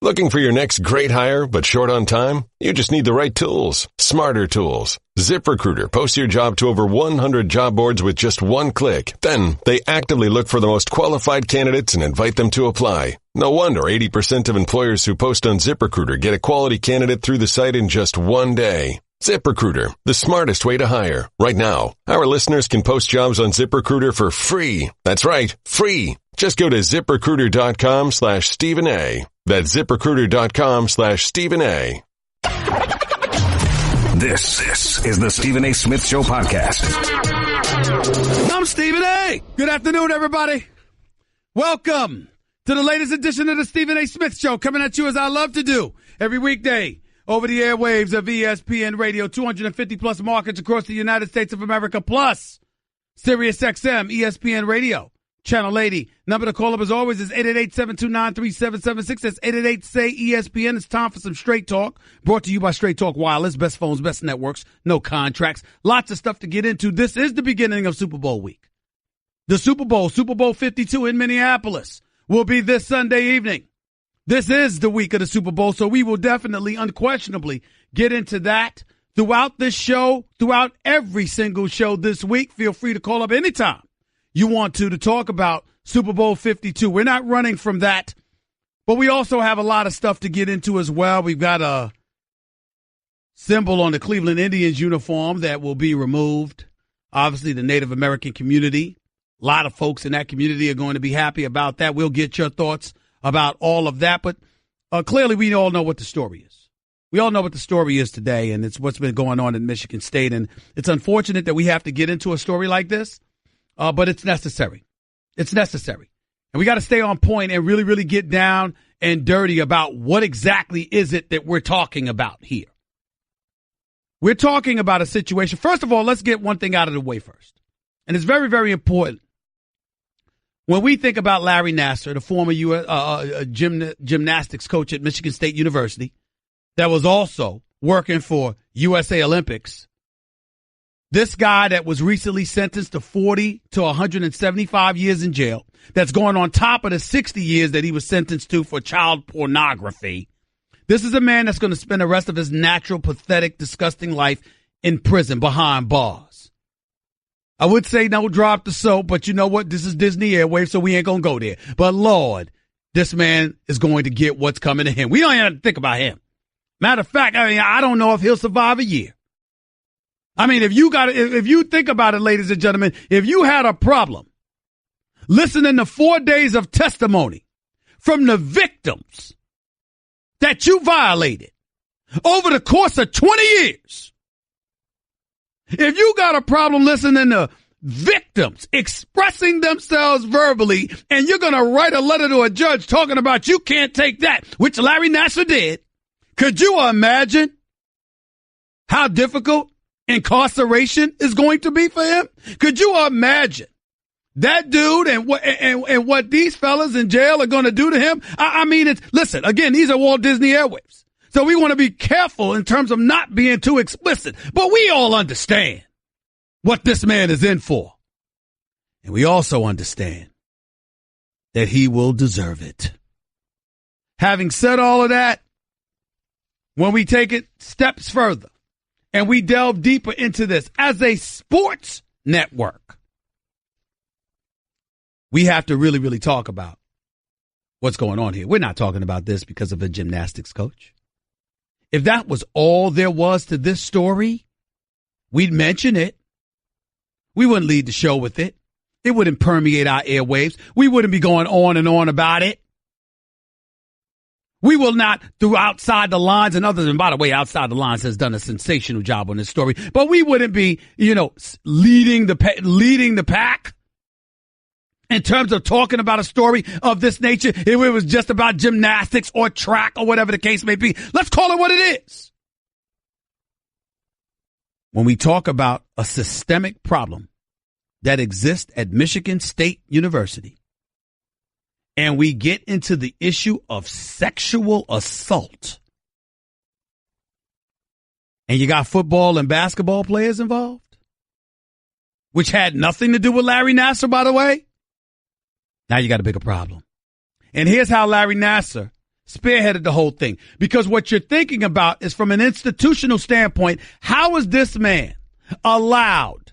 Looking for your next great hire but short on time? You just need the right tools, smarter tools. ZipRecruiter posts your job to over 100 job boards with just one click. Then they actively look for the most qualified candidates and invite them to apply. No wonder 80% of employers who post on ZipRecruiter get a quality candidate through the site in just one day. ZipRecruiter, the smartest way to hire. Right now, our listeners can post jobs on ZipRecruiter for free. That's right, free. Just go to ZipRecruiter.com/Stephen A. That's ZipRecruiter.com/Stephen A. This is the Stephen A. Smith Show podcast. I'm Stephen A. Good afternoon, everybody. Welcome to the latest edition of the Stephen A. Smith Show, coming at you as I love to do every weekday over the airwaves of ESPN Radio, 250-plus markets across the United States of America, plus Sirius XM, ESPN Radio, Channel 80. Number to call up, as always, is 888-729-3776. That's 888-SAY-ESPN. It's time for some Straight Talk, brought to you by Straight Talk Wireless, best phones, best networks, no contracts. Lots of stuff to get into. This is the beginning of Super Bowl week. The Super Bowl 52 in Minneapolis, will be this Sunday evening. This is the week of the Super Bowl, so we will definitely, unquestionably, get into that throughout this show, throughout every single show this week. Feel free to call up anytime you want to talk about Super Bowl 52. We're not running from that, but we also have a lot of stuff to get into as well. We've got a symbol on the Cleveland Indians uniform that will be removed. Obviously, the Native American community, a lot of folks in that community are going to be happy about that. We'll get your thoughts about all of that, but clearly we all know what the story is. We all know what the story is today, and it's what's been going on in Michigan State, and it's unfortunate that we have to get into a story like this, but it's necessary. It's necessary. And we got to stay on point and really, really get down and dirty about what exactly is it that we're talking about here. We're talking about a situation. First of all, let's get one thing out of the way first, and it's very, very important. When we think about Larry Nassar, the former gymnastics coach at Michigan State University, that was also working for USA Olympics, this guy that was recently sentenced to 40 to 175 years in jail, that's going on top of the 60 years that he was sentenced to for child pornography. This is a man that's going to spend the rest of his natural, pathetic, disgusting life in prison behind bars. I would say no drop the soap, but you know what? This is Disney Airwaves, so we ain't going to go there. But, Lord, this man is going to get what's coming to him. We don't even have to think about him. Matter of fact, I don't know if he'll survive a year. If you think about it, ladies and gentlemen, if you had a problem listening to 4 days of testimony from the victims that you violated over the course of 20 years, if you got a problem listening to victims expressing themselves verbally, and you're going to write a letter to a judge talking about you can't take that, which Larry Nassar did, could you imagine how difficult incarceration is going to be for him? Could you imagine that dude and what these fellas in jail are going to do to him? Listen, again, these are Walt Disney Airwaves. So we want to be careful in terms of not being too explicit. But we all understand what this man is in for. And we also understand that he will deserve it. Having said all of that, when we take it steps further and we delve deeper into this as a sports network, we have to really, really talk about what's going on here. We're not talking about this because of a gymnastics coach. If that was all there was to this story, we'd mention it. We wouldn't lead the show with it. It wouldn't permeate our airwaves. We wouldn't be going on and on about it. We will not, through Outside the Lines and others, and by the way, Outside the Lines has done a sensational job on this story, but we wouldn't be, leading the pack in terms of talking about a story of this nature. If it was just about gymnastics or track or whatever the case may be, let's call it what it is. When we talk about a systemic problem that exists at Michigan State University, and we get into the issue of sexual assault, and you got football and basketball players involved, which had nothing to do with Larry Nassar, by the way, now you got a bigger problem. And here's how Larry Nassar spearheaded the whole thing. Because what you're thinking about is from an institutional standpoint, how is this man allowed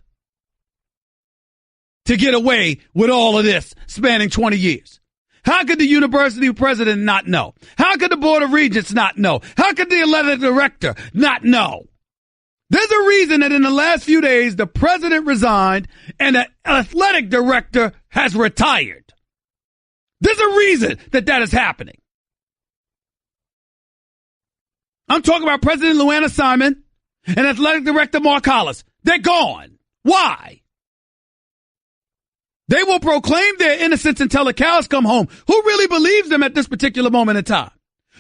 to get away with all of this spanning 20 years? How could the university president not know? How could the board of regents not know? How could the athletic director not know? There's a reason that in the last few days, the president resigned and the athletic director has retired. There's a reason that is happening. I'm talking about President Luana Simon and athletic director Mark Hollis. They're gone. Why? They will proclaim their innocence until the cows come home. Who really believes them at this particular moment in time?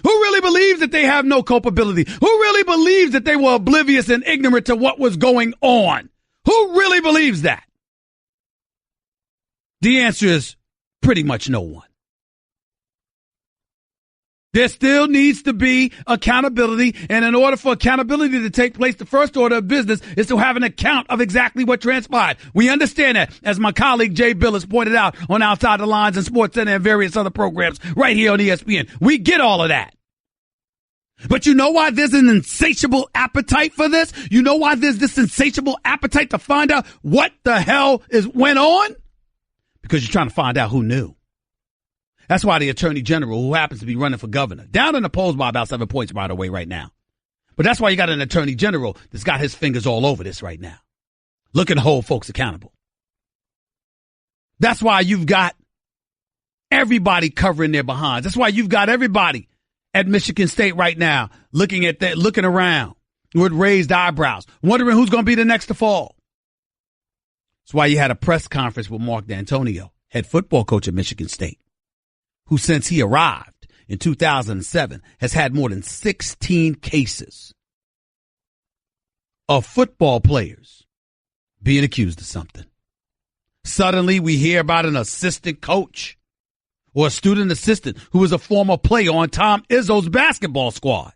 Who really believes that they have no culpability? Who really believes that they were oblivious and ignorant to what was going on? Who really believes that? The answer is pretty much no one. There still needs to be accountability, and in order for accountability to take place, the first order of business is to have an account of exactly what transpired. We understand that, as my colleague Jay Billis pointed out on Outside the Lines and Sports Center and various other programs right here on ESPN. We get all of that. But you know why there's an insatiable appetite for this? You know why there's this insatiable appetite to find out what the hell went on? Because you're trying to find out who knew. That's why the attorney general, who happens to be running for governor, down in the polls by about 7 points, by the way, right now. But that's why you got an attorney general that's got his fingers all over this right now, looking to hold folks accountable. That's why you've got everybody covering their behinds. That's why you've got everybody at Michigan State right now looking at that, looking around with raised eyebrows, wondering who's going to be the next to fall. That's why you had a press conference with Mark D'Antonio, head football coach at Michigan State, who since he arrived in 2007 has had more than 16 cases of football players being accused of something. Suddenly we hear about an assistant coach or a student assistant who was a former player on Tom Izzo's basketball squad.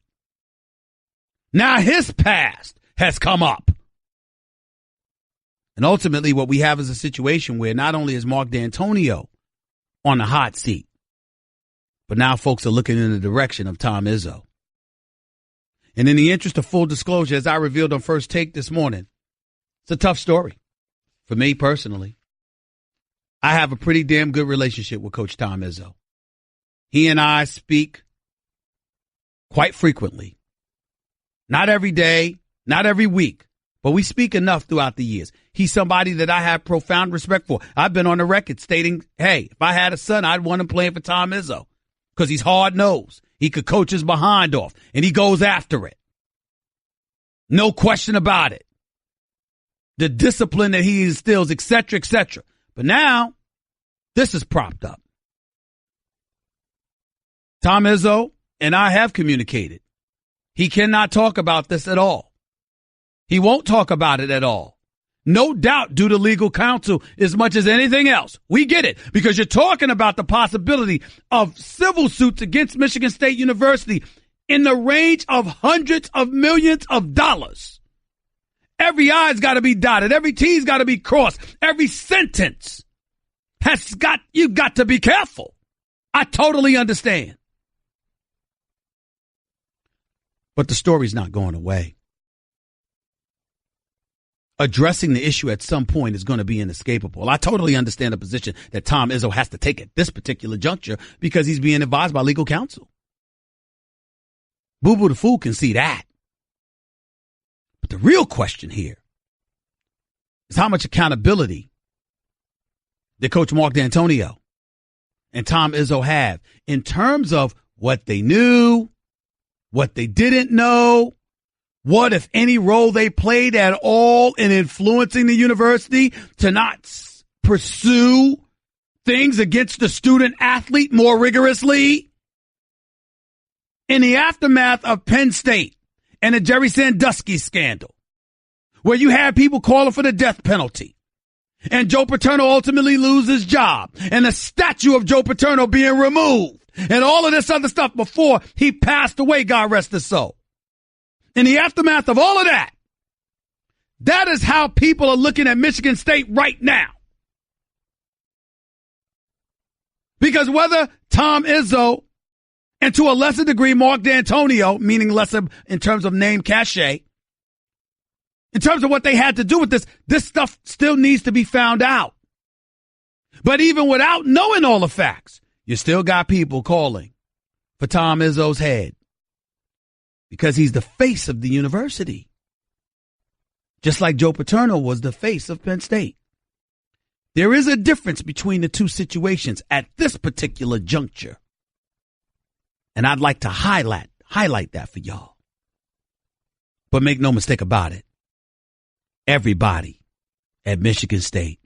Now his past has come up. And ultimately what we have is a situation where not only is Mark D'Antonio on the hot seat, but now folks are looking in the direction of Tom Izzo. And in the interest of full disclosure, as I revealed on First Take this morning, it's a tough story for me personally. I have a pretty damn good relationship with Coach Tom Izzo. He and I speak quite frequently. Not every day, not every week, but we speak enough throughout the years. He's somebody that I have profound respect for. I've been on the record stating, hey, if I had a son, I'd want him playing for Tom Izzo. Because he's hard-nosed. He could coach his behind off, and he goes after it. No question about it. The discipline that he instills, et cetera, et cetera. But now, this is propped up. Tom Izzo and I have communicated. He cannot talk about this at all. He won't talk about it at all. No doubt due to legal counsel as much as anything else. We get it because you're talking about the possibility of civil suits against Michigan State University in the range of hundreds of millions of dollars. Every I's got to be dotted. Every T's got to be crossed. Every sentence you've got to be careful. I totally understand. But the story's not going away. Addressing the issue at some point is going to be inescapable. I totally understand the position that Tom Izzo has to take at this particular juncture because he's being advised by legal counsel. Boo Boo the Fool can see that. But the real question here is how much accountability did Coach Mark D'Antonio and Tom Izzo have in terms of what they knew, what they didn't know, what, if any, role they played at all in influencing the university to not pursue things against the student athlete more rigorously? In the aftermath of Penn State and the Jerry Sandusky scandal, where you had people calling for the death penalty, and Joe Paterno ultimately loses his job, and the statue of Joe Paterno being removed, and all of this other stuff before he passed away, God rest his soul. In the aftermath of all of that, that is how people are looking at Michigan State right now. Because whether Tom Izzo And to a lesser degree, Mark D'Antonio, meaning lesser in terms of name cachet, in terms of what they had to do with this stuff still needs to be found out. But even without knowing all the facts, you still got people calling for Tom Izzo's head because he's the face of the university. Just like Joe Paterno was the face of Penn State. There is a difference between the two situations at this particular juncture. And I'd like to highlight that for y'all. But make no mistake about it. Everybody at Michigan State,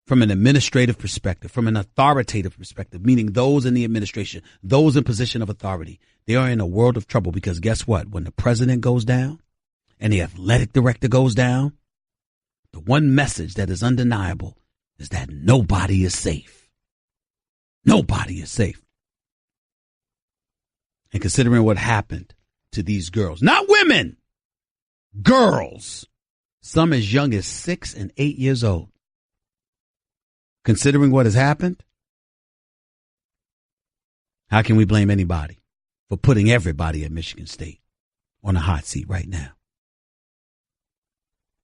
from an administrative perspective, from an authoritative perspective, meaning those in the administration, those in position of authority, they are in a world of trouble because guess what? When the president goes down and the athletic director goes down, the one message that is undeniable is that nobody is safe. Nobody is safe. And considering what happened to these girls, not women, girls, some as young as 6 and 8 years old, considering what has happened, how can we blame anybody for putting everybody at Michigan State on a hot seat right now?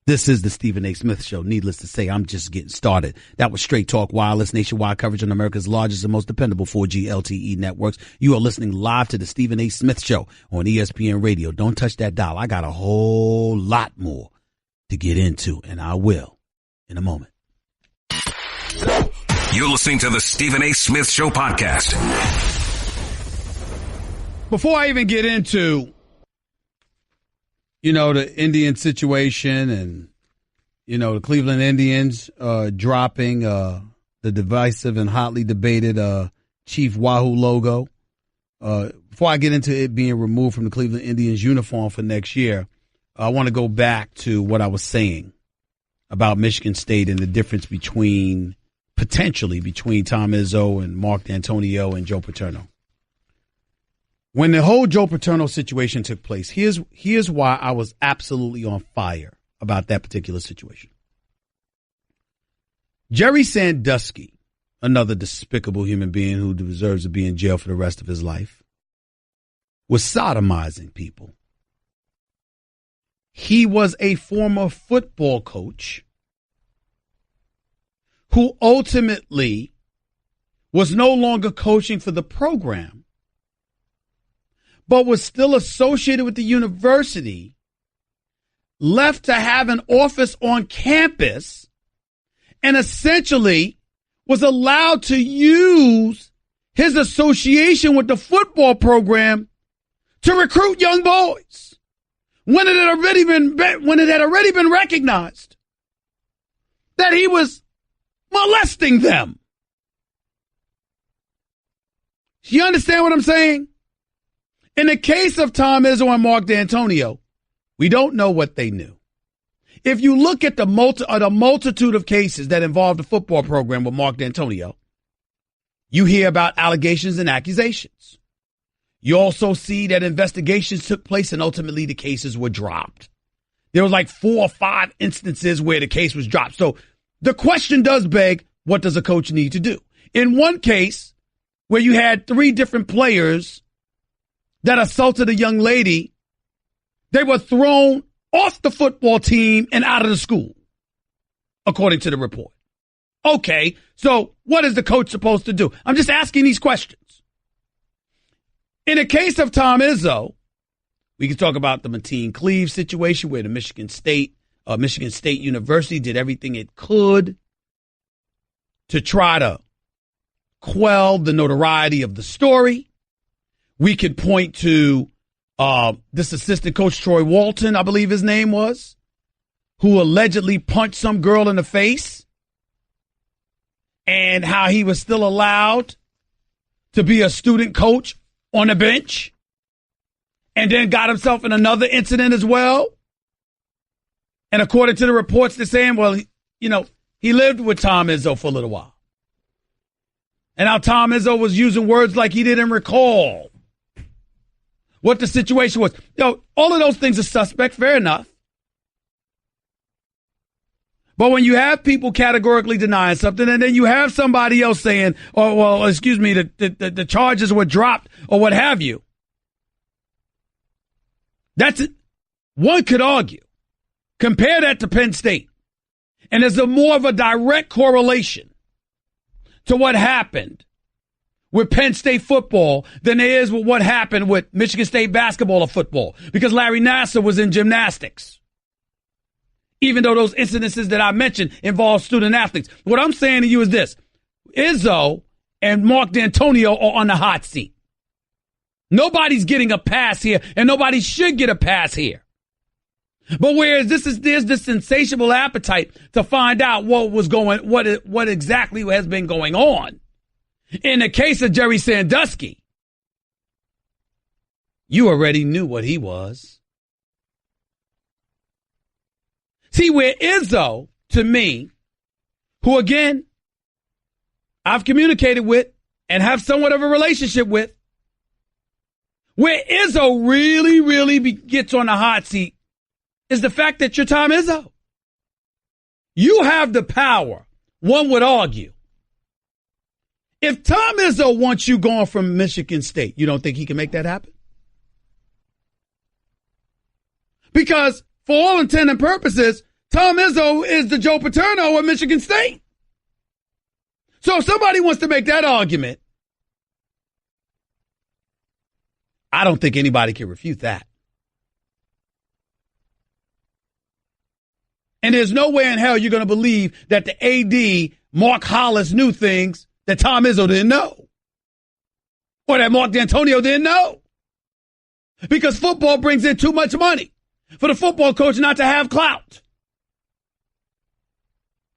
This is the Stephen A. Smith Show. Needless to say, I'm just getting started. That was Straight Talk Wireless, nationwide coverage on America's largest and most dependable 4G LTE networks. You are listening live to the Stephen A. Smith Show on ESPN Radio. Don't touch that dial. I got a whole lot more to get into, and I will in a moment. You're listening to the Stephen A. Smith Show podcast. Before I even get into the Indian situation and, the Cleveland Indians dropping the divisive and hotly debated Chief Wahoo logo. Before I get into it being removed from the Cleveland Indians uniform for next year, I want to go back to what I was saying about Michigan State and the difference potentially between Tom Izzo and Mark D'Antonio and Joe Paterno. When the whole Joe Paterno situation took place, here's why I was absolutely on fire about that particular situation. Jerry Sandusky, another despicable human being who deserves to be in jail for the rest of his life, was sodomizing people. He was a former football coach who ultimately was no longer coaching for the program, but was still associated with the university, left to have an office on campus, and essentially was allowed to use his association with the football program to recruit young boys when it had already been recognized that he was molesting them. You understand what I'm saying? In the case of Tom Izzo and Mark D'Antonio, we don't know what they knew. If you look at the multitude of cases that involve the football program with Mark D'Antonio, you hear about allegations and accusations. You also see that investigations took place and ultimately the cases were dropped. There was like 4 or 5 instances where the case was dropped. So the question does beg, what does a coach need to do? In one case where you had 3 different players that assaulted a young lady, they were thrown off the football team and out of the school, according to the report. Okay, so what is the coach supposed to do? I'm just asking these questions. In the case of Tom Izzo, we can talk about the Mateen Cleave situation where the Michigan State University did everything it could to try to quell the notoriety of the story. We could point to this assistant coach, Troy Walton, I believe his name was, who allegedly punched some girl in the face, and how he was still allowed to be a student coach on the bench, and then got himself in another incident as well. And according to the reports, they're saying, well, he lived with Tom Izzo for a little while. And how Tom Izzo was using words like he didn't recall what the situation was. All of those things are suspect, fair enough. But when you have people categorically denying something, and then you have somebody else saying, oh, well, excuse me, the charges were dropped or what have you. That's it. One could argue. Compare that to Penn State. And there's more of a direct correlation to what happened with Penn State football than there is with what happened with Michigan State basketball or football. Because Larry Nassar was in gymnastics. Even though those incidences that I mentioned involve student athletes. What I'm saying to you is this. Izzo and Mark D'Antonio are on the hot seat. Nobody's getting a pass here, and nobody should get a pass here. But whereas there's this insatiable appetite to find out what exactly has been going on. In the case of Jerry Sandusky, you already knew what he was. See, where Izzo, to me, who again, I've communicated with and have somewhat of a relationship with, where Izzo really gets on the hot seat is the fact that you're Tom Izzo. You have the power, one would argue. If Tom Izzo wants you gone from Michigan State, you don't think he can make that happen? Because for all intent and purposes, Tom Izzo is the Joe Paterno of Michigan State. So if somebody wants to make that argument, I don't think anybody can refute that. And there's no way in hell you're going to believe that the AD, Mark Hollis, knew things that Tom Izzo didn't know. Or that Mark D'Antonio didn't know. Because football brings in too much money for the football coach not to have clout.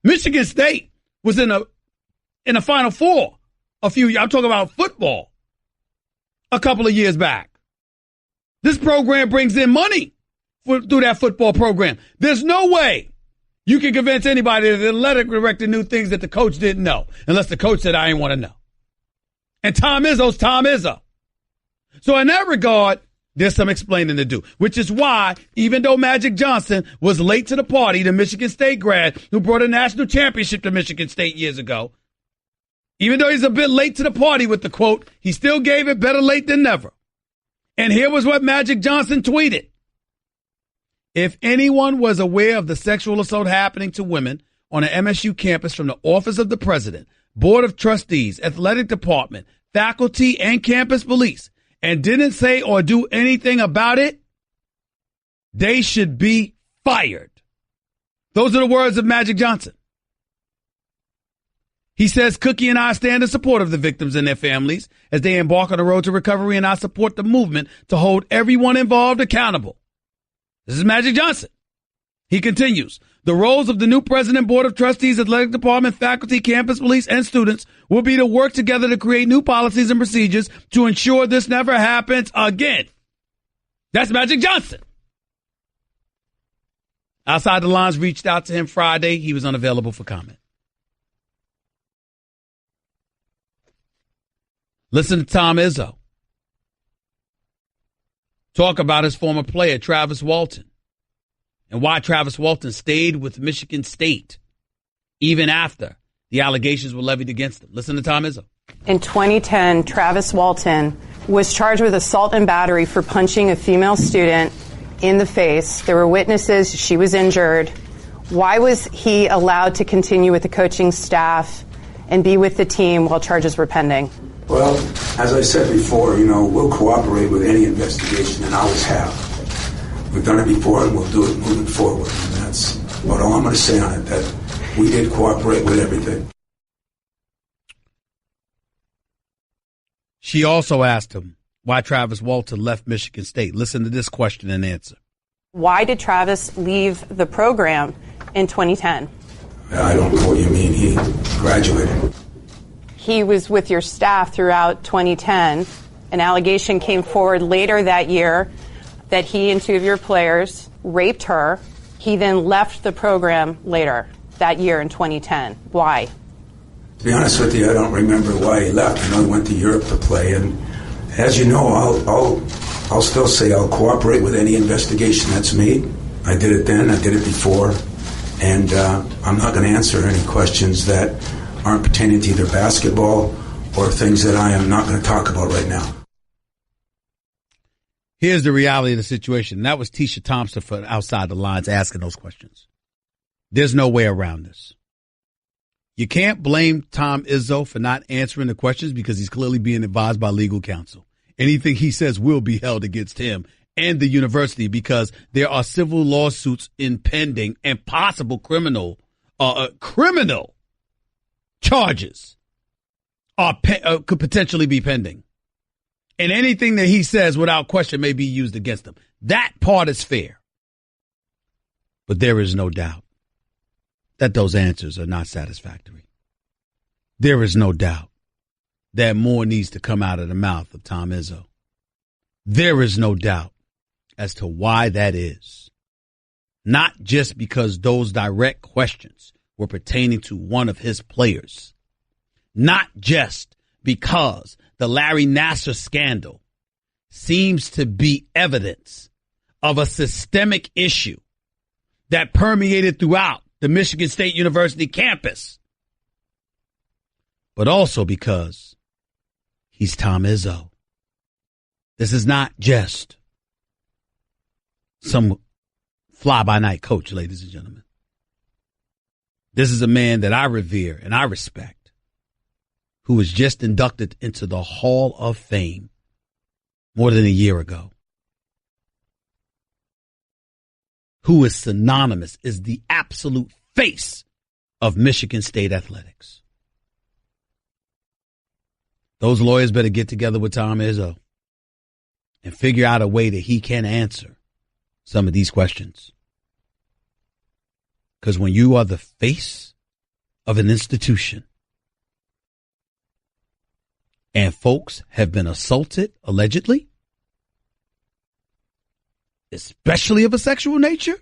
Michigan State was in a Final Four I'm talking about football a couple of years back. This program brings in money through that football program. There's no way you can convince anybody that the athletic director knew things that the coach didn't know, unless the coach said, I ain't want to know. And Tom Izzo's Tom Izzo. So in that regard, there's some explaining to do, which is why, even though Magic Johnson was late to the party, the Michigan State grad who brought a national championship to Michigan State years ago, even though he's a bit late to the party with the quote, he still gave it better late than never. And here was what Magic Johnson tweeted. If anyone was aware of the sexual assault happening to women on an MSU campus from the office of the president, board of trustees, athletic department, faculty, and campus police, and didn't say or do anything about it, they should be fired. Those are the words of Magic Johnson. He says, Cookie and I stand in support of the victims and their families as they embark on the road to recovery, and I support the movement to hold everyone involved accountable. This is Magic Johnson. He continues, the roles of the new president, board of trustees, athletic department, faculty, campus police, and students will be to work together to create new policies and procedures to ensure this never happens again. That's Magic Johnson. Outside the Lines reached out to him Friday. He was unavailable for comment. Listen to Tom Izzo talk about his former player, Travis Walton, and why Travis Walton stayed with Michigan State even after the allegations were levied against him. Listen to Tom Izzo. In 2010, Travis Walton was charged with assault and battery for punching a female student in the face. There were witnesses. She was injured. Why was he allowed to continue with the coaching staff and be with the team while charges were pending? Well, as I said before, we'll cooperate with any investigation and always have. We've done it before and we'll do it moving forward. And that's about all I'm going to say on it, that we did cooperate with everything. She also asked him why Travis Walton left Michigan State. Listen to this question and answer. Why did Travis leave the program in 2010? I don't know what you mean. He graduated. He was with your staff throughout 2010. An allegation came forward later that year that he and two of your players raped her. He then left the program later that year in 2010. Why? To be honest with you, I don't remember why he left. I know he went to Europe to play. And as you know, I'll still say I'll cooperate with any investigation that's made. I did it then. I did it before. And I'm not going to answer any questions that aren't pertaining to either basketball or things that I am not going to talk about right now. Here's the reality of the situation. And that was Tisha Thompson for Outside the Lines asking those questions. There's no way around this. You can't blame Tom Izzo for not answering the questions because he's clearly being advised by legal counsel. Anything he says will be held against him and the university because there are civil lawsuits impending and possible criminal charges could potentially be pending. And anything that he says without question may be used against him. That part is fair. But there is no doubt that those answers are not satisfactory. There is no doubt that more needs to come out of the mouth of Tom Izzo. There is no doubt as to why that is. Not just because those direct questions were pertaining to one of his players. Not just because the Larry Nassar scandal seems to be evidence of a systemic issue that permeated throughout the Michigan State University campus, but also because he's Tom Izzo. This is not just some fly-by-night coach, ladies and gentlemen. This is a man that I revere and I respect, who was just inducted into the Hall of Fame more than a year ago, who is synonymous, is the absolute face of Michigan State athletics. Those lawyers better get together with Tom Izzo and figure out a way that he can answer some of these questions. Because when you are the face of an institution and folks have been assaulted, allegedly, especially of a sexual nature,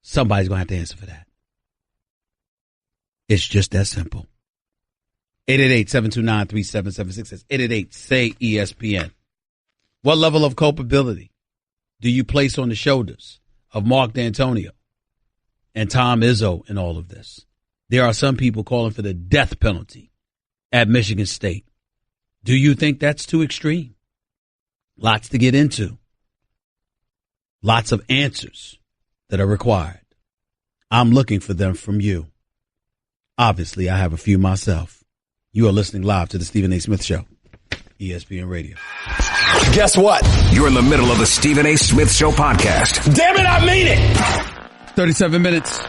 somebody's going to have to answer for that. It's just that simple. 888-729-3776 says 888-SAY-ESPN. What level of culpability do you place on the shoulders of Mark D'Antonio and Tom Izzo in all of this? There are some people calling for the death penalty at Michigan State. Do you think that's too extreme? Lots to get into. Lots of answers that are required. I'm looking for them from you. Obviously, I have a few myself. You are listening live to the Stephen A. Smith Show, ESPN Radio. Guess what? You're in the middle of the Stephen A. Smith Show podcast. Damn it, I mean it! 37 minutes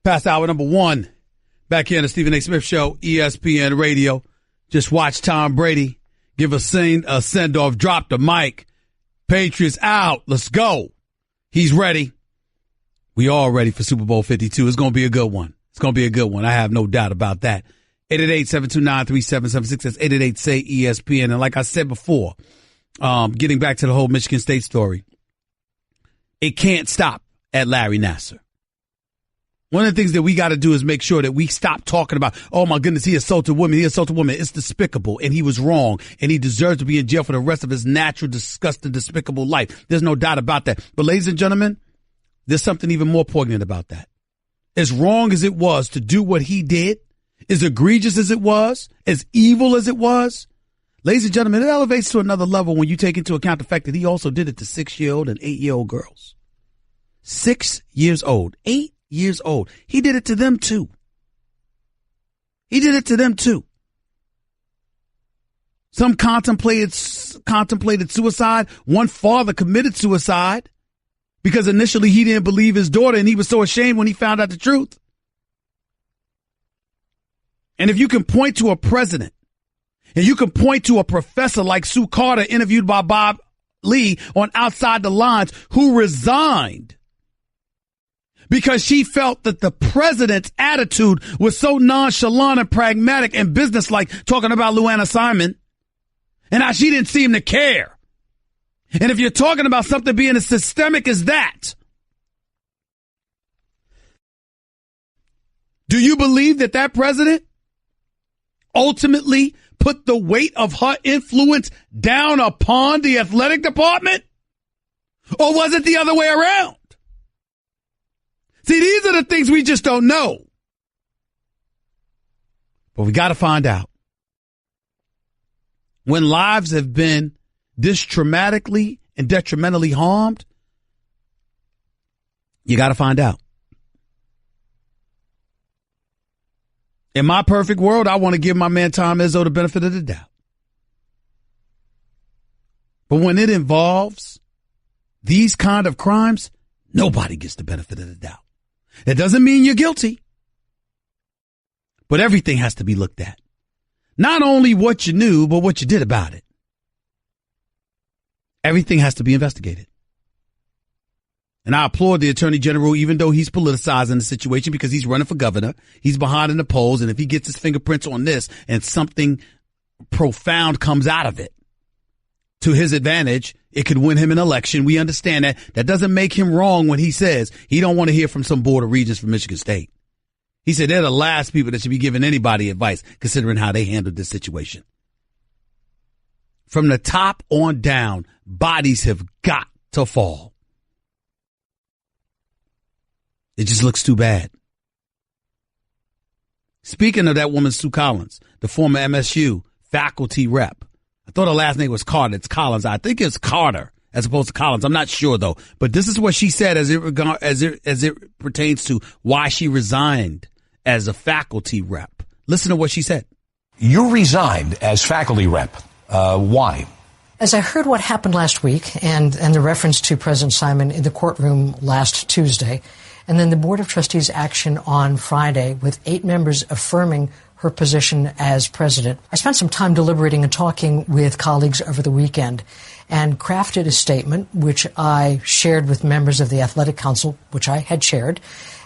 past hour number one. Back here on the Stephen A. Smith Show, ESPN Radio. Just watch Tom Brady give a send-off, drop the mic. Patriots out. Let's go. He's ready. We all ready for Super Bowl 52. It's going to be a good one. It's going to be a good one. I have no doubt about that. 888-729-3776. That's 888-SAY-ESPN. And like I said before, getting back to the whole Michigan State story, it can't stop at Larry Nassar. One of the things that we got to do is make sure that we stop talking about, oh, my goodness, he assaulted women. He assaulted women. It's despicable, and he was wrong, and he deserves to be in jail for the rest of his natural, disgusting, despicable life. There's no doubt about that. But, ladies and gentlemen, there's something even more poignant about that. As wrong as it was to do what he did, as egregious as it was, as evil as it was, ladies and gentlemen, it elevates to another level when you take into account the fact that he also did it to 6-year-old and 8-year-old girls. 6 years old, 8 years old. He did it to them too. He did it to them too. Some contemplated suicide. One father committed suicide because initially he didn't believe his daughter and he was so ashamed when he found out the truth. And if you can point to a president and you can point to a professor like Sue Carter, interviewed by Bob Lee on Outside the Lines, who resigned because she felt that the president's attitude was so nonchalant and pragmatic and businesslike, talking about Luana Simon, and how she didn't seem to care. And if you're talking about something being as systemic as that, do you believe that that president ultimately put the weight of her influence down upon the athletic department? Or was it the other way around? See, these are the things we just don't know. But we got to find out. When lives have been this traumatically and detrimentally harmed, you got to find out. In my perfect world, I want to give my man Tom Izzo the benefit of the doubt. But when it involves these kind of crimes, nobody gets the benefit of the doubt. It doesn't mean you're guilty, but everything has to be looked at. Not only what you knew, but what you did about it. Everything has to be investigated. And I applaud the Attorney General, even though he's politicizing the situation because he's running for governor. He's behind in the polls. And if he gets his fingerprints on this and something profound comes out of it to his advantage, it could win him an election. We understand that. That doesn't make him wrong when he says he don't want to hear from some board of regents from Michigan State. He said they're the last people that should be giving anybody advice considering how they handled this situation. From the top on down, bodies have got to fall. It just looks too bad. Speaking of that woman, Sue Collins, the former MSU faculty rep. I thought her last name was Carter. It's Collins. I think it's Carter as opposed to Collins. I'm not sure, though. But this is what she said as it pertains to why she resigned as a faculty rep. Listen to what she said. You resigned as faculty rep. Why? As I heard what happened last week and the reference to President Simon in the courtroom last Tuesday, and then the Board of Trustees' action on Friday with 8 members affirming her position as president, I spent some time deliberating and talking with colleagues over the weekend and crafted a statement which I shared with members of the Athletic Council, which I had chaired,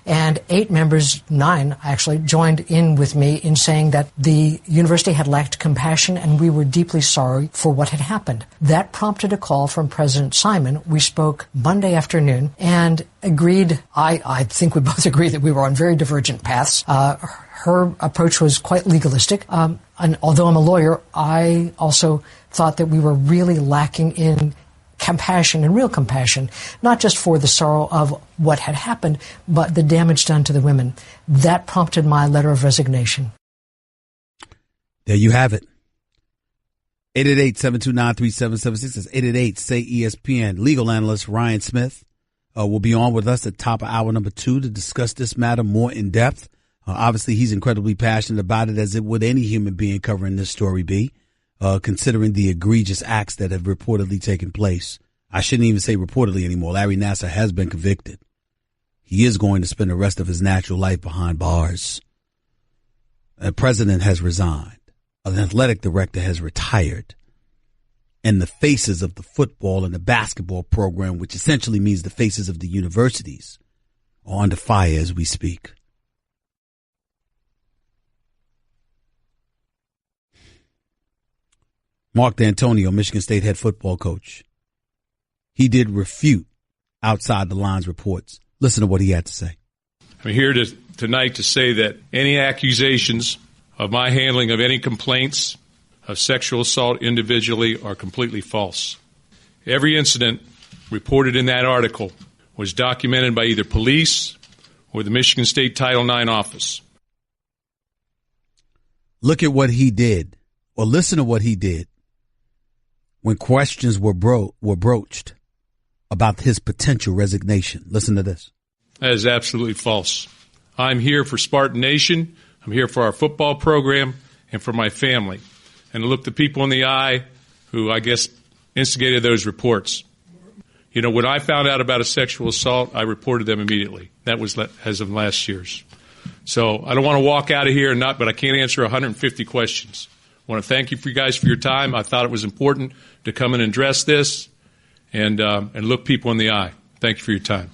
and 8 members, 9 actually, joined in with me in saying that the university had lacked compassion and we were deeply sorry for what had happened. That prompted a call from President Simon. We spoke Monday afternoon and agreed, I think we both agreed that we were on very divergent paths. Her approach was quite legalistic. And although I'm a lawyer, I also thought that we were really lacking in compassion and real compassion, not just for the sorrow of what had happened, but the damage done to the women. That prompted my letter of resignation. There you have it. 888-729-3776. That's 888-SAY-ESPN. Legal analyst Ryan Smith will be on with us at top of hour number 2 to discuss this matter more in depth. Obviously, he's incredibly passionate about it, as it would any human being covering this story be. Considering the egregious acts that have reportedly taken place. I shouldn't even say reportedly anymore. Larry Nassar has been convicted. He is going to spend the rest of his natural life behind bars. A president has resigned. An athletic director has retired. And the faces of the football and the basketball program, which essentially means the faces of the universities, are under fire as we speak. Mark D'Antonio, Michigan State head football coach. He did refute outside the lines reports. Listen to what he had to say. I'm here tonight to say that any accusations of my handling of any complaints of sexual assault individually are completely false. Every incident reported in that article was documented by either police or the Michigan State Title IX office. Look at what he did, or listen to what he did when questions were broached about his potential resignation. Listen to this. That is absolutely false. I'm here for Spartan Nation. I'm here for our football program and for my family. And to look the people in the eye who, I guess, instigated those reports. You know, when I found out about a sexual assault, I reported them immediately. That was as of last year's. So I don't want to walk out of here but I can't answer 150 questions. I want to thank you guys for your time. I thought it was important to come and address this and look people in the eye. Thank you for your time.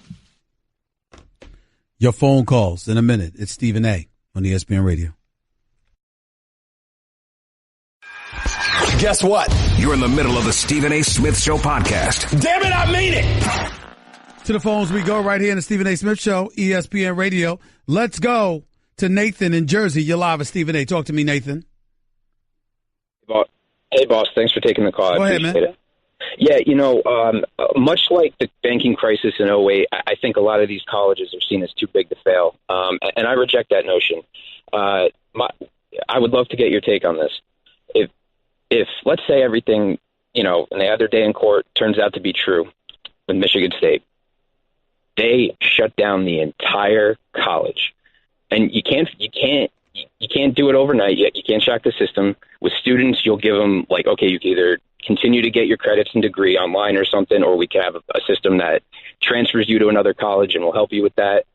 Your phone calls in a minute. It's Stephen A. on ESPN Radio. Guess what? You're in the middle of the Stephen A. Smith Show podcast. Damn it, I mean it! To the phones we go right here in the Stephen A. Smith Show, ESPN Radio. Let's go to Nathan in Jersey. You're live at Stephen A. Talk to me, Nathan. Hey, boss. Thanks for taking the call. Go I ahead, man. It. Yeah, much like the banking crisis in 2008, I think a lot of these colleges are seen as too big to fail, and I reject that notion. I would love to get your take on this. If let's say everything, and the other day in court turns out to be true with Michigan State, they shut down the entire college, and you can't do it overnight. You can't shock the system. With students, you'll give them okay, you can either continue to get your credits and degree online or something, or we can have a system that transfers you to another college and will help you with that.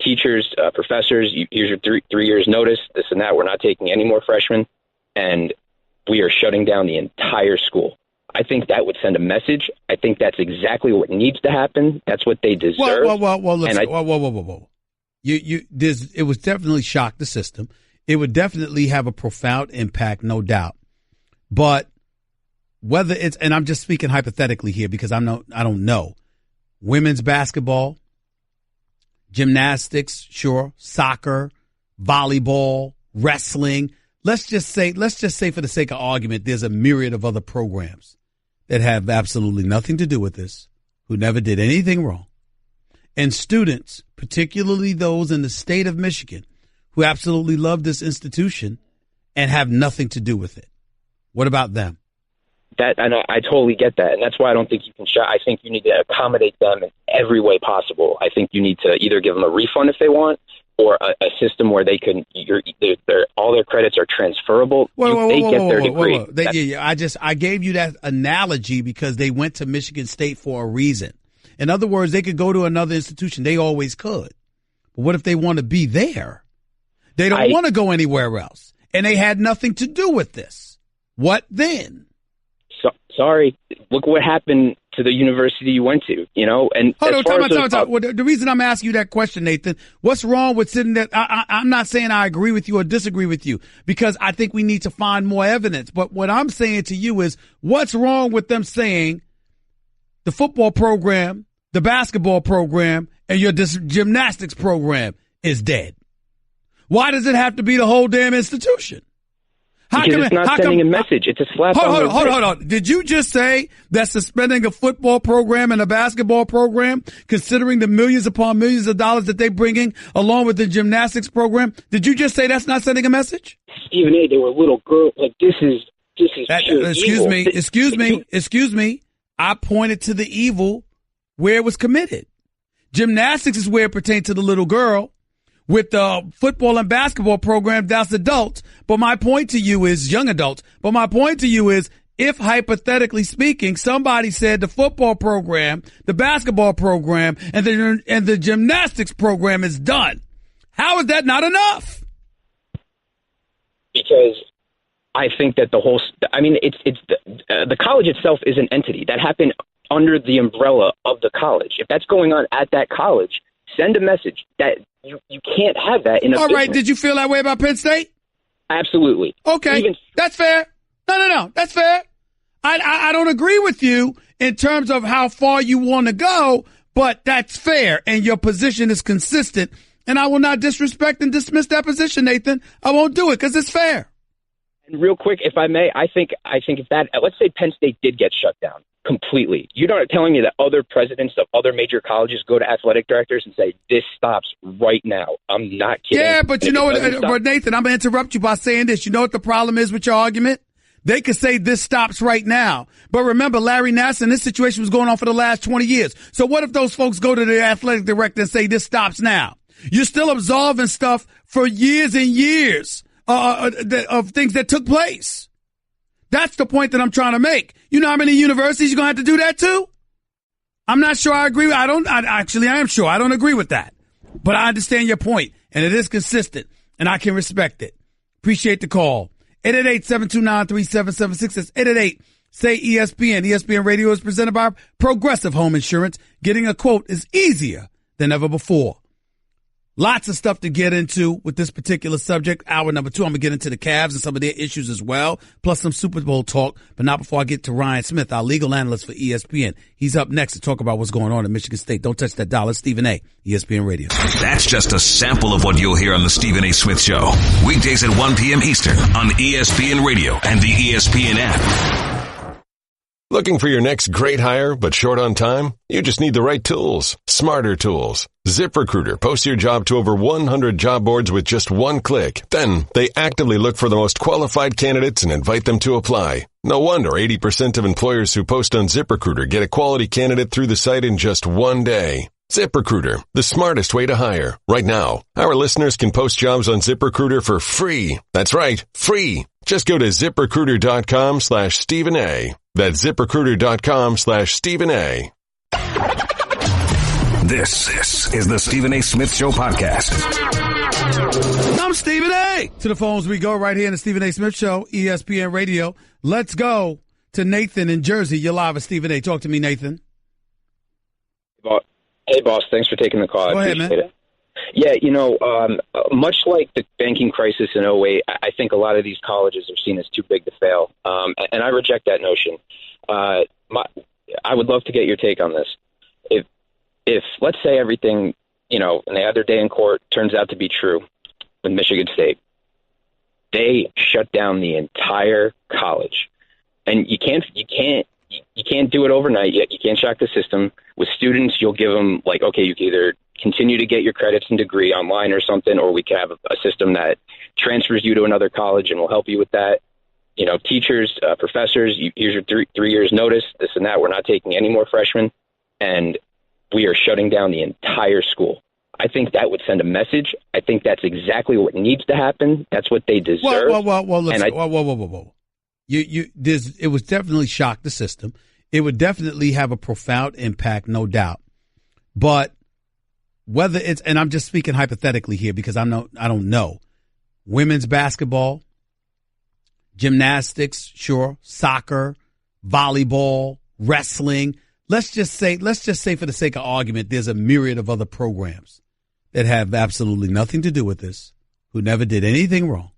Teachers, professors, here's your 3 years notice, this and that. We're not taking any more freshmen, and we are shutting down the entire school. I think that would send a message. I think that's exactly what needs to happen. That's what they deserve. Well, listen, whoa. It would definitely shock the system. It would definitely have a profound impact, no doubt. But whether it's, and I'm just speaking hypothetically here because I don't know, women's basketball, gymnastics, sure, soccer, volleyball, wrestling. Let's just say for the sake of argument, there's a myriad of other programs that have absolutely nothing to do with this, who never did anything wrong. And students, particularly those in the state of Michigan, who absolutely love this institution and have nothing to do with it. What about them? I totally get that, and that's why I don't think you can I think you need to accommodate them in every way possible. I think you need to either give them a refund if they want, or a system where they can all their credits are transferable. They get their degree. I gave you that analogy because they went to Michigan State for a reason. In other words, they could go to another institution. They always could. But what if they want to be there? They don't want to go anywhere else, and they had nothing to do with this. What then? Sorry, look what happened to the university you went to, and hold on, time. Well, the reason I'm asking you that question, Nathan, what's wrong with sitting there? I'm not saying I agree with you or disagree with you, because I think we need to find more evidence. But what I'm saying to you is, what's wrong with them saying the football program, the basketball program, and your gymnastics program is dead? Why does it have to be the whole damn institution? Because it's not sending a message. It's a slap on the wrist. Hold on. Did you just say that suspending a football program and a basketball program, considering the millions upon millions of dollars that they bring in along with the gymnastics program, did you just say that's not sending a message? Stephen A., they were little girls. This is Excuse me. I pointed to the evil where it was committed. Gymnastics is where it pertained to the little girl. With the football and basketball program, that's adults. But my point to you is young adults. But my point to you is, if hypothetically speaking, somebody said the football program, the basketball program, and the gymnastics program is done, how is that not enough? Because I think that the college itself is an entity that happened under the umbrella of the college. If that's going on at that college, send a message that you can't have that in a All right, business. did you feel that way about Penn State? Absolutely. Okay, that's fair. No, that's fair. I don't agree with you in terms of how far you want to go, but that's fair, and your position is consistent, and I will not disrespect and dismiss that position, Nathan. I won't do it because it's fair. And real quick, if I may, I think if that, let's say Penn State did get shut down completely. You're not telling me that other presidents of other major colleges go to athletic directors and say, this stops right now. I'm not kidding. Yeah, but you know what, but Nathan, I'm going to interrupt you by saying this. You know what the problem is with your argument? They could say this stops right now. But remember, Larry Nassar in this situation was going on for the last 20 years. So what if those folks go to the athletic director and say this stops now? You're still absolving stuff for years and years of things that took place. That's the point that I'm trying to make. You know how many universities you're going to have to do that to? I'm not sure I agree. I am sure. I don't agree with that. But I understand your point, and it is consistent, and I can respect it. Appreciate the call. 888-729-3776. That's 888-SAY-ESPN. ESPN Radio is presented by Progressive Home Insurance. Getting a quote is easier than ever before. Lots of stuff to get into with this particular subject. Hour number 2, I'm going to get into the Cavs and some of their issues as well, plus some Super Bowl talk, but not before I get to Ryan Smith, our legal analyst for ESPN. He's up next to talk about what's going on at Michigan State. Don't touch that dial. It's Stephen A., ESPN Radio. That's just a sample of what you'll hear on the Stephen A. Smith Show. Weekdays at 1 p.m. Eastern on ESPN Radio and the ESPN app. Looking for your next great hire but short on time? You just need the right tools. Smarter tools. ZipRecruiter posts your job to over 100 job boards with just one click. Then they actively look for the most qualified candidates and invite them to apply. No wonder 80% of employers who post on ZipRecruiter get a quality candidate through the site in just one day. ZipRecruiter, the smartest way to hire. Right now, our listeners can post jobs on ZipRecruiter for free. That's right, free. Just go to ZipRecruiter.com/Stephen A. That's ZipRecruiter.com/Stephen A. This is the Stephen A. Smith Show podcast. I'm Stephen A. To the phones we go right here in the Stephen A. Smith Show, ESPN Radio. Let's go to Nathan in Jersey. You're live at Stephen A. Talk to me, Nathan. Hey, boss. Thanks for taking the call. Go I ahead, appreciate man. it. Yeah, much like the banking crisis in 2008, I think a lot of these colleges are seen as too big to fail, and I reject that notion. I would love to get your take on this. If let's say everything, and they had their day in court, turns out to be true with Michigan State, they shut down the entire college, and you can't do it overnight. You can't shock the system. With students, you'll give them okay, you can either continue to get your credits and degree online or something, or we can have a system that transfers you to another college and will help you with that. Teachers, professors, here's your three years notice, this and that. We're not taking any more freshmen, and we are shutting down the entire school. I think that would send a message. I think that's exactly what needs to happen. That's what they deserve. Whoa. It would definitely shock the system. It would definitely have a profound impact, no doubt. But whether it's, and I'm just speaking hypothetically here because I don't know, women's basketball, gymnastics, sure, soccer, volleyball, wrestling. Let's just say for the sake of argument, there's a myriad of other programs that have absolutely nothing to do with this, who never did anything wrong.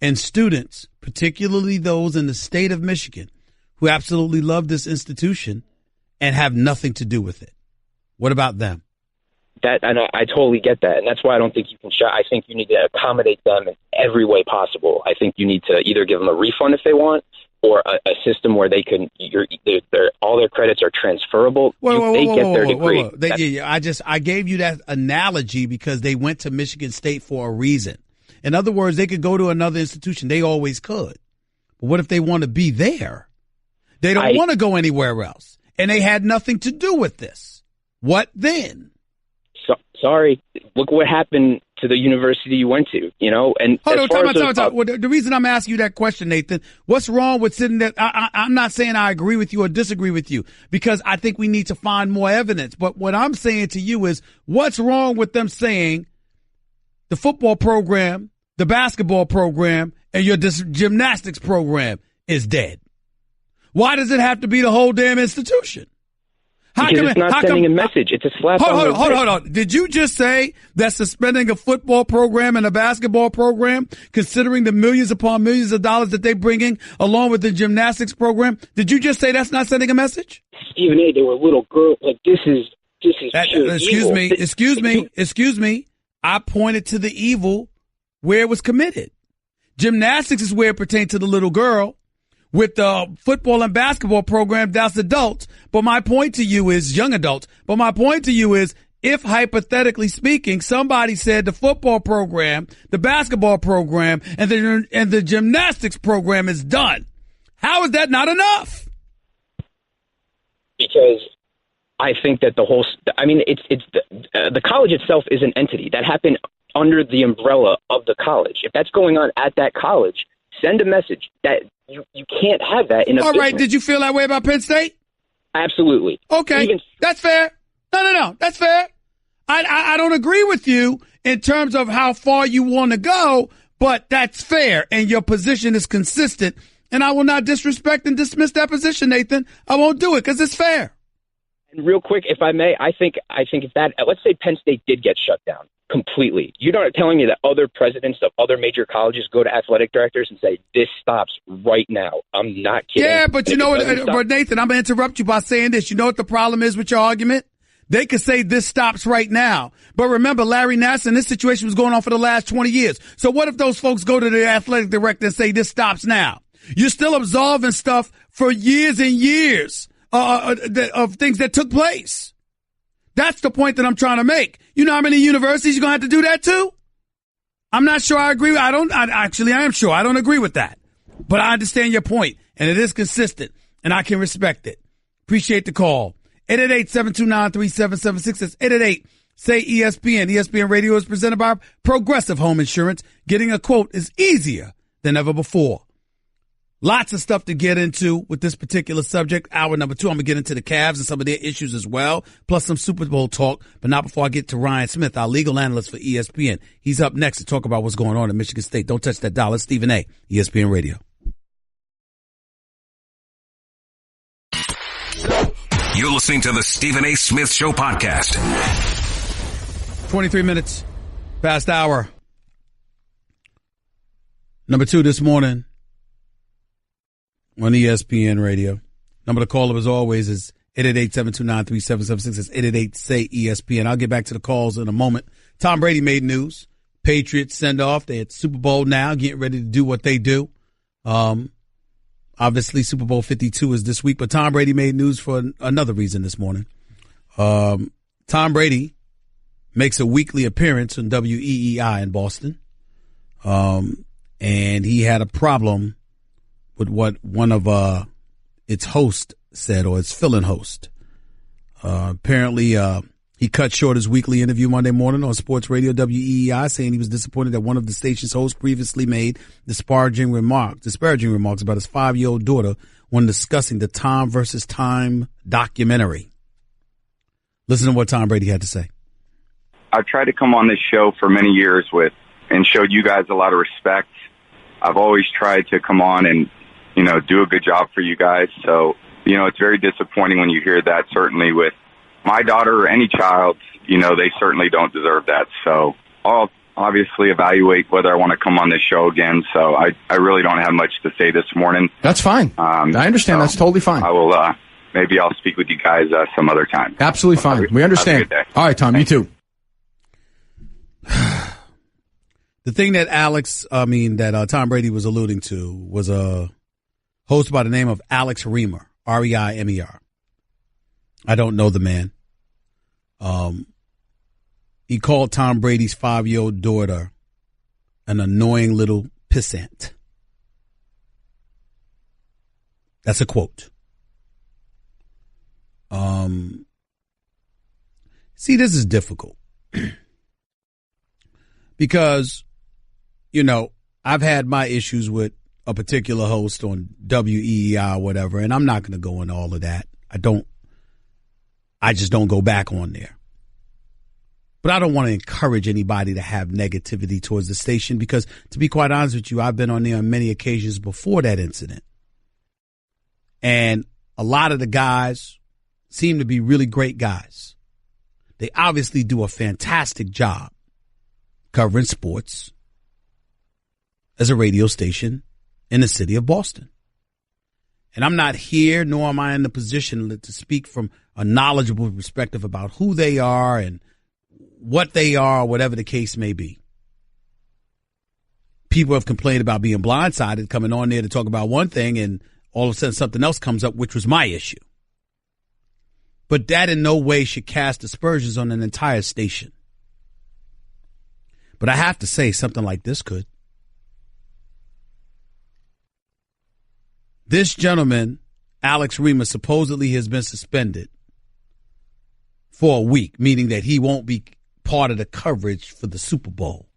And students, particularly those in the state of Michigan, who absolutely love this institution and have nothing to do with it. What about them? I totally get that, and that's why I don't think you can I think you need to accommodate them in every way possible. I think you need to either give them a refund if they want, or a system where they can all their credits are transferable. They get their degree. I gave you that analogy because they went to Michigan State for a reason. In other words, they could go to another institution. They always could. But what if they want to be there? They don't want to go anywhere else, and they had nothing to do with this. What then? Sorry, look what happened to the university you went to, and hold on, time out. Well, the reason I'm asking you that question, Nathan, what's wrong with sitting there? I'm not saying I agree with you or disagree with you because I think we need to find more evidence. But what I'm saying to you is what's wrong with them saying the football program, the basketball program, and your gymnastics program is dead? Why does it have to be the whole damn institution? Because it's not sending a message. It's a slap on the wrist. Hold on. Did you just say that suspending a football program and a basketball program, considering the millions upon millions of dollars that they bring in, along with the gymnastics program, did you just say that's not sending a message? Stephen A., they were little girls. This is Excuse me. I pointed to the evil where it was committed. Gymnastics is where it pertained to the little girl. With the football and basketball program, that's adults. But my point to you is young adults. But my point to you is if hypothetically speaking, somebody said the football program, the basketball program, and the gymnastics program is done, how is that not enough? Because I think that the college itself is an entity that happened under the umbrella of the college. If that's going on at that college, send a message that you can't have that in a business. All right, did you feel that way about Penn State? Absolutely. Okay, that's fair. No, that's fair. I don't agree with you in terms of how far you want to go, but that's fair, and your position is consistent, and I will not disrespect and dismiss that position, Nathan. I won't do it because it's fair. And real quick, if I may, I think if that, let's say Penn State did get shut down completely. You're not telling me that other presidents of other major colleges go to athletic directors and say, this stops right now. I'm not kidding. Yeah, but you know what, but Nathan, I'm going to interrupt you by saying this. You know what the problem is with your argument? They could say this stops right now. But remember, Larry Nassar in this situation was going on for the last 20 years. So what if those folks go to the athletic director and say this stops now? You're still absolving stuff for years and years of things that took place. That's the point that I'm trying to make. You know how many universities you're going to have to do that to? I'm not sure I agree. I am sure I don't agree with that. But I understand your point, and it is consistent, and I can respect it. Appreciate the call. 888-729-3776. That's 888-SAY-ESPN. ESPN Radio is presented by Progressive Home Insurance. Getting a quote is easier than ever before. Lots of stuff to get into with this particular subject. Hour number 2, I'm going to get into the Cavs and some of their issues as well, plus some Super Bowl talk. But not before I get to Ryan Smith, our legal analyst for ESPN. He's up next to talk about what's going on in Michigan State. Don't touch that dial. It's Stephen A., ESPN Radio. You're listening to the Stephen A. Smith Show podcast. 23 minutes past hour. Number 2 this morning on ESPN Radio. Number to call up as always is 888-729-3776. It's 888-SAY-ESPN. I'll get back to the calls in a moment. Tom Brady made news. Patriots send off. They're at Super Bowl now, getting ready to do what they do. Obviously, Super Bowl 52 is this week, but Tom Brady made news for another reason this morning. Tom Brady makes a weekly appearance on WEEI in Boston. And he had a problem with what one of its hosts said, or its fill-in host. Apparently, he cut short his weekly interview Monday morning on sports radio WEEI, saying he was disappointed that one of the station's hosts previously made disparaging remarks about his 5-year-old daughter when discussing the Tom versus Time documentary. Listen to what Tom Brady had to say. I've tried to come on this show for many years and showed you guys a lot of respect. I've always tried to come on and, do a good job for you guys. So, it's very disappointing when you hear that, certainly with my daughter or any child, they certainly don't deserve that. So I'll obviously evaluate whether I want to come on this show again. So I really don't have much to say this morning. That's fine. I understand. That's totally fine. I will, maybe I'll speak with you guys some other time. Absolutely fine. We understand. All right, Tom, Thanks. You too. The thing that Tom Brady was alluding to was a host by the name of Alex Reimer, R-E-I-M-E-R. I don't know the man. He called Tom Brady's 5-year-old daughter an annoying little pissant. That's a quote. See, this is difficult because, I've had my issues with a particular host on WEEI or whatever, and I'm not going to go into all of that. I just don't go back on there. But I don't want to encourage anybody to have negativity towards the station because, to be quite honest with you, I've been on there on many occasions before that incident. And a lot of the guys seem to be really great guys. They obviously do a fantastic job covering sports as a radio station in the city of Boston. And I'm not here, nor am I in the position to speak from a knowledgeable perspective about who they are and what they are, whatever the case may be. People have complained about being blindsided, coming on there to talk about one thing, and all of a sudden something else comes up, which was my issue. But that in no way should cast aspersions on an entire station. But I have to say, something like this could. This gentleman, Alex Reimer, supposedly has been suspended for a week, meaning that he won't be part of the coverage for the Super Bowl.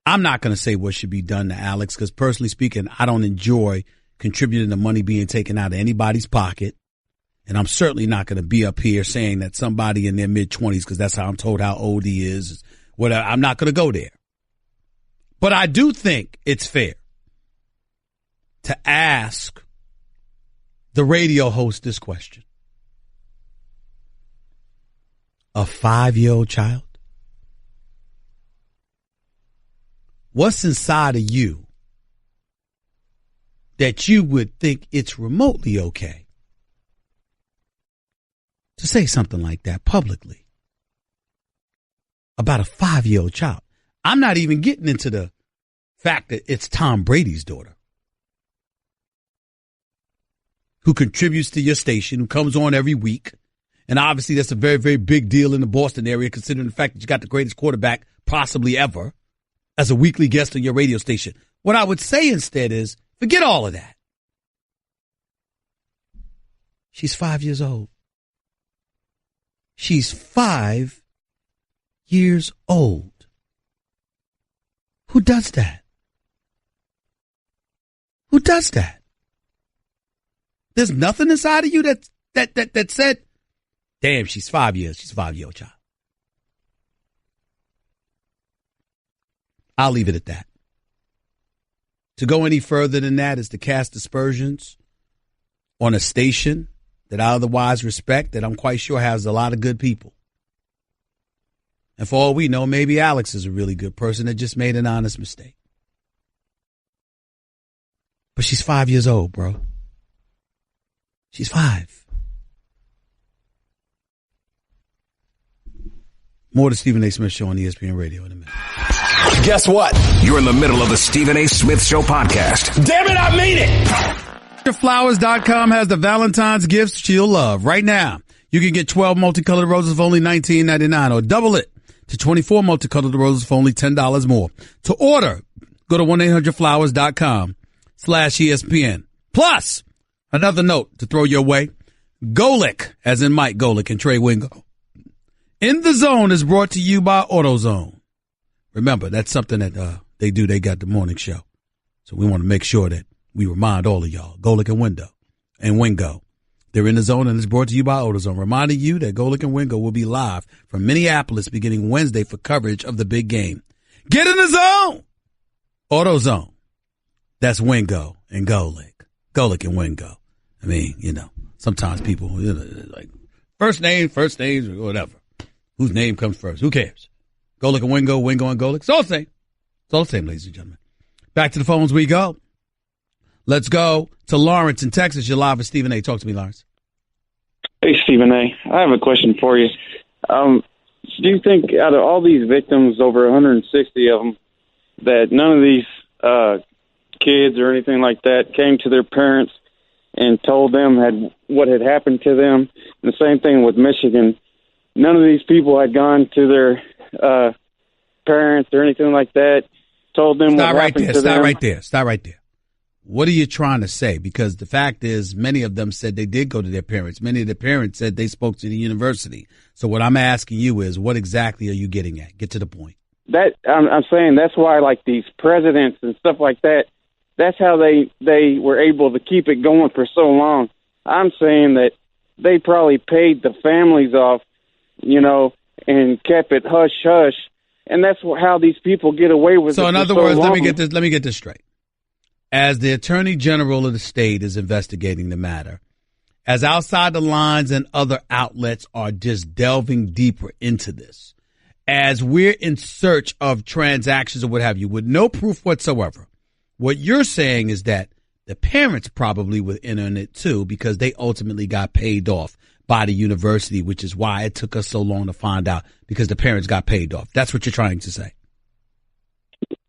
I'm not going to say what should be done to Alex because, personally speaking, I don't enjoy contributing to money being taken out of anybody's pocket. And I'm certainly not going to be up here saying that somebody in their mid-20s, because that's how I'm told how old he is, whatever. I'm not going to go there. But I do think it's fair to ask the radio host this question. A 5-year-old child? What's inside of you that you would think it's remotely okay to say something like that publicly about a 5-year-old child? I'm not even getting into the fact that it's Tom Brady's daughter who contributes to your station, who comes on every week. And obviously that's a very, very big deal in the Boston area, considering the fact that you got the greatest quarterback possibly ever as a weekly guest on your radio station. What I would say instead is, forget all of that. She's 5 years old. She's 5 years old. Who does that? Who does that? There's nothing inside of you that said, damn, she's 5 years. She's a 5-year-old child. I'll leave it at that. To go any further than that is to cast aspersions on a station that I otherwise respect, that I'm quite sure has a lot of good people. And for all we know, maybe Alex is a really good person that just made an honest mistake. But she's 5 years old, bro. She's 5. More to Stephen A. Smith Show on ESPN Radio in a minute. Guess what? You're in the middle of the Stephen A. Smith Show podcast. Damn it, I mean it! Flowers.com has the Valentine's gifts you'll love. Right now, you can get 12 multicolored roses for only $19.99 or double it to 24 multicolored roses for only $10 more. To order, go to 1-800-Flowers.com/ESPN. Plus, another note to throw your way. Golic, as in Mike Golic and Trey Wingo. In the Zone is brought to you by AutoZone. Remember, that's something that they do. They got the morning show. So we want to make sure that we remind all of y'all, Golic and Wingo. They're in the zone, and it's brought to you by AutoZone, reminding you that Golic and Wingo will be live from Minneapolis beginning Wednesday for coverage of the big game. Get in the zone! AutoZone. That's Wingo and Golic. Golic and Wingo. I mean, sometimes people, like first names, or whatever. Whose name comes first? Who cares? Golic and Wingo, Wingo and Golic. It's all the same. It's all the same, ladies and gentlemen. Back to the phones we go. Let's go to Lawrence in Texas. You're live with Stephen A. Talk to me, Lawrence. Hey, Stephen A. I have a question for you. Do you think out of all these victims, over 160 of them, that none of these kids or anything like that came to their parents and told them what had happened to them? And the same thing with Michigan. None of these people had gone to their parents or anything like that, told them what happened to them. Stop right there. What are you trying to say? Because the fact is, many of them said they did go to their parents. Many of the parents said they spoke to the university. So what I'm asking you is, what exactly are you getting at? Get to the point. That I'm saying that's why, like, these presidents and stuff like that, that's how they were able to keep it going for so long. I'm saying that they probably paid the families off, and kept it hush hush, and that's how these people get away with it. So in other words, let me get this straight. As the Attorney General of the state is investigating the matter, as Outside the Lines and other outlets are just delving deeper into this, as we're in search of transactions or what have you, with no proof whatsoever, what you're saying is that the parents probably were in it too, because they ultimately got paid off by the university, which is why it took us so long to find out, because the parents got paid off. That's what you're trying to say.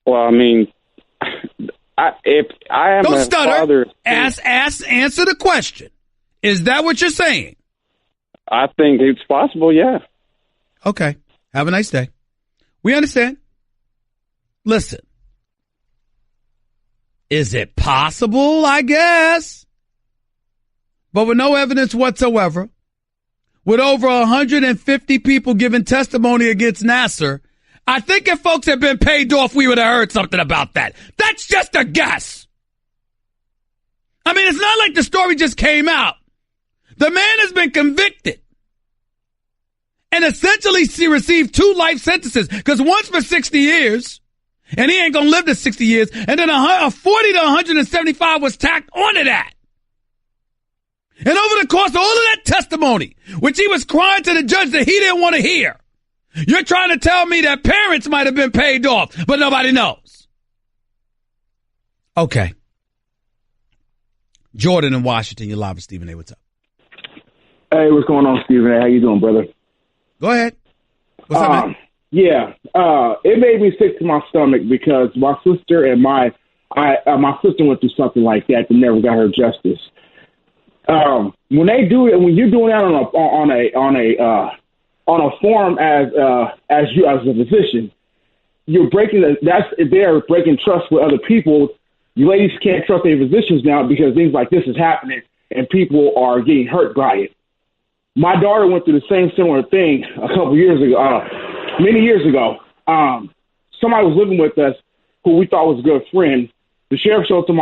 Well, I mean, if I am don't a stutter. father, Answer the question. Is that what you're saying? I think it's possible. Yeah. Okay. Have a nice day. We understand. Listen. Is it possible? I guess. But with no evidence whatsoever, with over 150 people giving testimony against Nasser, I think if folks had been paid off, we would have heard something about that. That's just a guess. I mean, it's not like the story just came out. The man has been convicted and essentially received 2 life sentences, because one's for 60 years, and he ain't going to live to 60 years, and then a 40 to 175 was tacked onto that. And over the course of all of that testimony, which he was crying to the judge that he didn't want to hear, you're trying to tell me that parents might have been paid off, but nobody knows. Okay. Jordan in Washington, you're live with Stephen A. What's up? Hey, what's going on, Stephen A? How you doing, brother? Go ahead. What's up, man? Yeah, it made me sick to my stomach because my sister and my sister went through something like that and never got her justice. When they do it, when you're doing that on a form as a physician, you're they're breaking trust with other people. You ladies can't trust their physicians now because things like this is happening and people are getting hurt by it. My daughter went through the same similar thing a couple years ago, many years ago. Somebody was living with us who we thought was a good friend. The sheriff showed to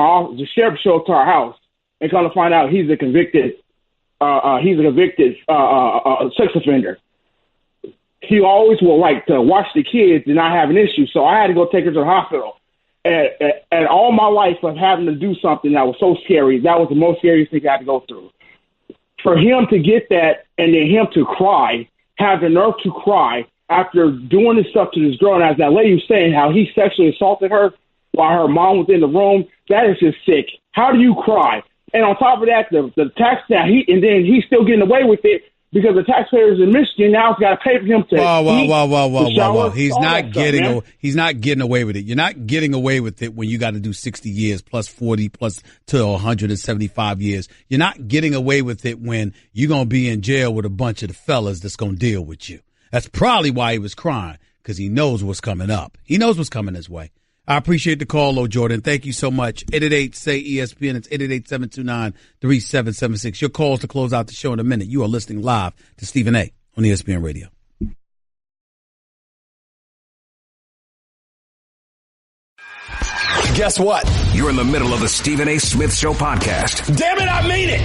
our house, and come to find out he's a convicted sex offender. He always will like to watch the kids and not have an issue, so I had to go take her to the hospital. And all my life of having to do something that was so scary, that was the most scariest thing I had to go through. For him to get that and then him to cry, have the nerve to cry after doing this stuff to this girl, and as that lady was saying, how he sexually assaulted her while her mom was in the room, that is just sick. How do you cry? And on top of that, the tax now, he's still getting away with it because the taxpayers in Michigan now have got to pay for him to Whoa. He's not getting away with it. You're not getting away with it when you got to do 60 years plus 40 plus to 175 years. You're not getting away with it when you're going to be in jail with a bunch of the fellas that's going to deal with you. That's probably why he was crying, because he knows what's coming up. He knows what's coming his way. I appreciate the call, though, Jordan. Thank you so much. 888-SAY-ESPN. It's 888-729-3776. Your calls to close out the show in a minute. You are listening live to Stephen A. on ESPN Radio. Guess what? You're in the middle of the Stephen A. Smith Show podcast. Damn it, I mean it!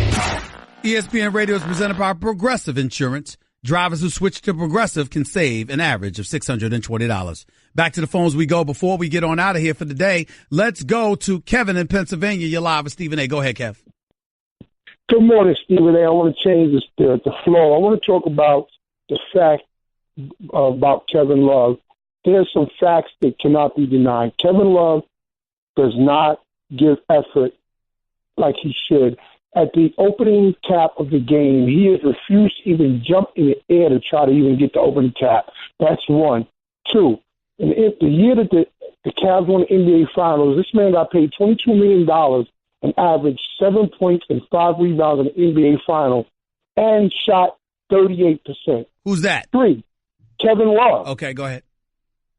ESPN Radio is presented by Progressive Insurance. Drivers who switch to Progressive can save an average of $620. Back to the phones we go. Before we get on out of here for the day, let's go to Kevin in Pennsylvania. You're live with Stephen A. Go ahead, Kev. Good morning, Stephen A. I want to change the flow. I want to talk about the fact about Kevin Love. There's some facts that cannot be denied. Kevin Love does not give effort like he should. At the opening tap of the game, he has refused to even jump in the air to try to even get the opening tap. That's one. Two, and if the year that the Cavs won the NBA Finals, this man got paid $22 million and averaged 7 points and 5 rebounds in the NBA Finals and shot 38%. Who's that? Three, Kevin Love. Okay, go ahead.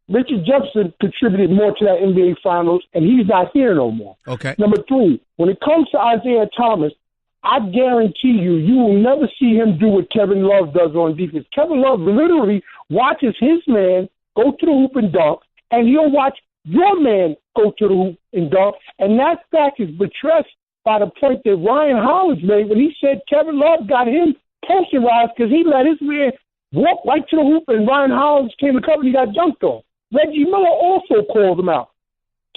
Richard Jefferson contributed more to that NBA Finals, and he's not here no more. Okay. Number three, when it comes to Isaiah Thomas, I guarantee you will never see him do what Kevin Love does on defense. Kevin Love literally watches his man go to the hoop and dunk, and he'll watch your man go to the hoop and dunk, and that fact is buttressed by the point that Ryan Hollins made when he said Kevin Love got him posterized because he let his man walk right to the hoop, and Ryan Hollins came to cover and he got dunked on. Reggie Miller also called him out.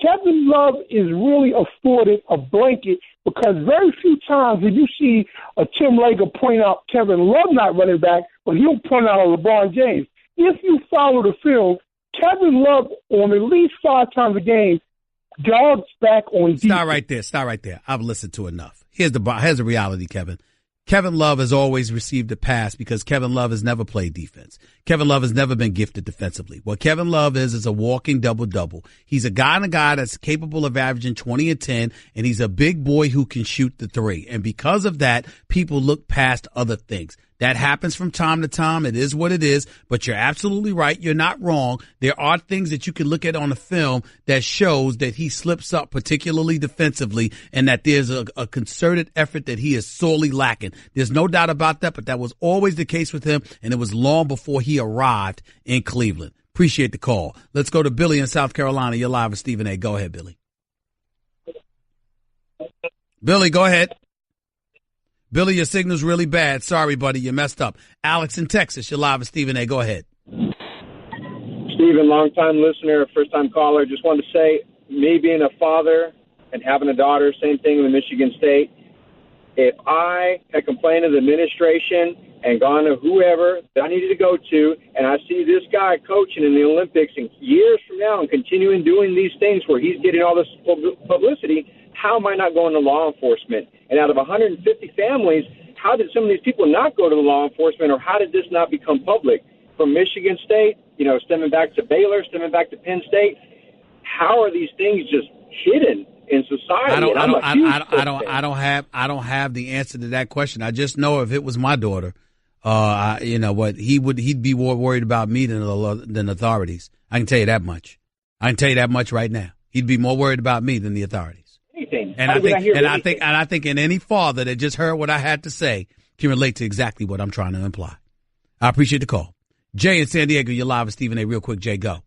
Kevin Love is really afforded a blanket because very few times will you see a Tim Lager point out Kevin Love not running back, but he'll point out LeBron James. If you follow the film, Kevin Love on at least 5 times a game jogs back on defense. Stop right there. I've listened to enough. Here's the reality, Kevin. Kevin Love has always received a pass because Kevin Love has never played defense. Kevin Love has never been gifted defensively. What Kevin Love is a walking double-double. He's a guy that's capable of averaging 20 and 10, and he's a big boy who can shoot the three. And because of that, people look past other things. That happens from time to time. It is what it is, but you're absolutely right. You're not wrong. There are things that you can look at on the film that shows that he slips up, particularly defensively, and that there's a concerted effort that he is sorely lacking. There's no doubt about that, but that was always the case with him, and it was long before he arrived in Cleveland. Appreciate the call. Let's go to Billy in South Carolina. You're live with Stephen A. Go ahead, Billy. Billy, go ahead. Billy, your signal's really bad. Sorry, buddy, you messed up. Alex in Texas, you're live with Stephen A. Go ahead. Stephen, long-time listener, first-time caller. Just wanted to say, me being a father and having a daughter, same thing with Michigan State. If I had complained to the administration and gone to whoever that I needed to go to, and I see this guy coaching in the Olympics and years from now and continuing doing these things where he's getting all this publicity, how am I not going to law enforcement? And out of 150 families, how did some of these people not go to the law enforcement, or how did this not become public? From Michigan State, stemming back to Baylor, stemming back to Penn State. How are these things just hidden in society? I don't have the answer to that question. I just know if it was my daughter, he'd be more worried about me than authorities. I can tell you that much. I can tell you that much right now. He'd be more worried about me than the authorities. Anything. And I think any father that just heard what I had to say can relate to exactly what I'm trying to imply. I appreciate the call. Jay in San Diego, you're live with Stephen A. Real quick, Jay, go.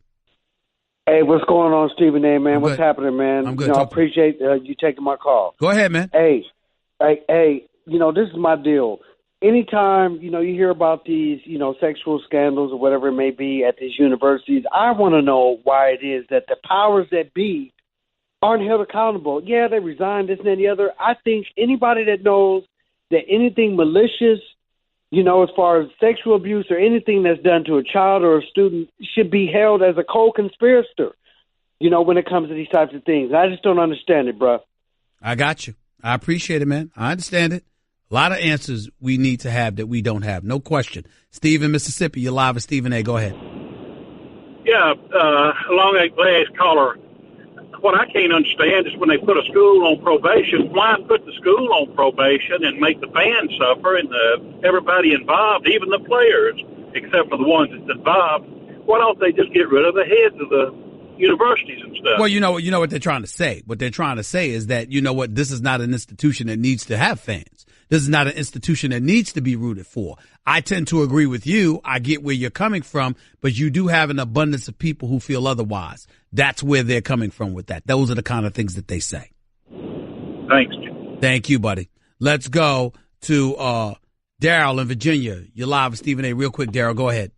Hey, what's going on, Stephen A., man? What's happening, man? I'm good. I appreciate you taking my call. Go ahead, man. Hey, this is my deal. Anytime, you hear about these, sexual scandals or whatever it may be at these universities, I want to know why it is that the powers that be aren't held accountable. Yeah, they resigned, this and that and the other. I think anybody that knows that anything malicious, as far as sexual abuse or anything that's done to a child or a student should be held as a co-conspirator, when it comes to these types of things. I just don't understand it, bro. I got you. I appreciate it, man. I understand it. A lot of answers we need to have that we don't have. No question. Steve in Mississippi, you're live with Stephen A. Go ahead. Yeah, along that last caller, what I can't understand is when they put a school on probation, why put the school on probation and make the fans suffer and everybody involved, even the players, except for the ones that's involved? Why don't they just get rid of the heads of the universities and stuff? Well, you know what they're trying to say. What they're trying to say is that, this is not an institution that needs to have fans. This is not an institution that needs to be rooted for. I tend to agree with you. I get where you're coming from, but you do have an abundance of people who feel otherwise. That's where they're coming from with that. Those are the kind of things that they say. Thanks. Thank you, buddy. Let's go to Daryl in Virginia. You're live with Stephen A. Real quick, Daryl, go ahead.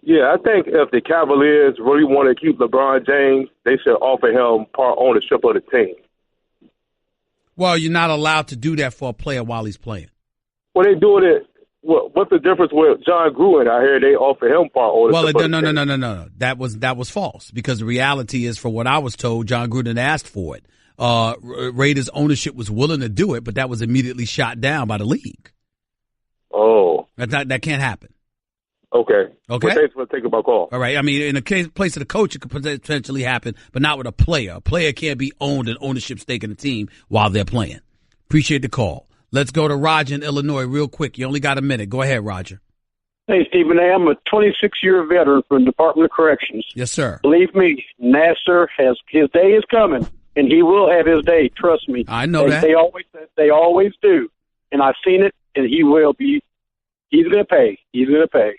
Yeah, I think if the Cavaliers really want to keep LeBron James, they should offer him part ownership of the team. Well, you're not allowed to do that for a player while he's playing. Well, they doing it. What's the difference with John Gruden? I hear they offer him part ownership. Well, no. That was false, because the reality is, for what I was told, John Gruden asked for it. Raiders ownership was willing to do it, but that was immediately shot down by the league. Oh, that can't happen. Okay. Well, thanks for taking my call. All right. I mean, in the place of the coach, it could potentially happen, but not with a player. A player can't be owned an ownership stake in the team while they're playing. Appreciate the call. Let's go to Roger in Illinois real quick. You only got a minute. Go ahead, Roger. Hey, Stephen A. I'm a 26-year veteran from the Department of Corrections. Yes, sir. Believe me, Nasser his day is coming, and he will have his day. Trust me. I know that. They always do, and I've seen it, and he will be. He's going to pay. He's going to pay.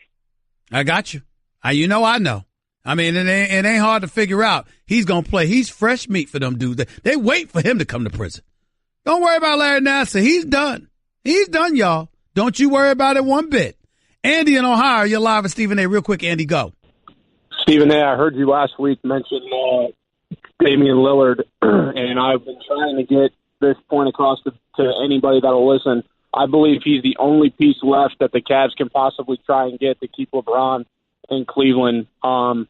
I got you. I know. I mean, it ain't hard to figure out. He's going to play. He's fresh meat for them dudes. They wait for him to come to prison. Don't worry about Larry Nassar. He's done. He's done, y'all. Don't you worry about it one bit. Andy in Ohio, you're live with Stephen A. Real quick, Andy, go. Stephen A., I heard you last week mention Damian Lillard, and I've been trying to get this point across to anybody that'll listen. I believe he's the only piece left that the Cavs can possibly try and get to keep LeBron in Cleveland. I'm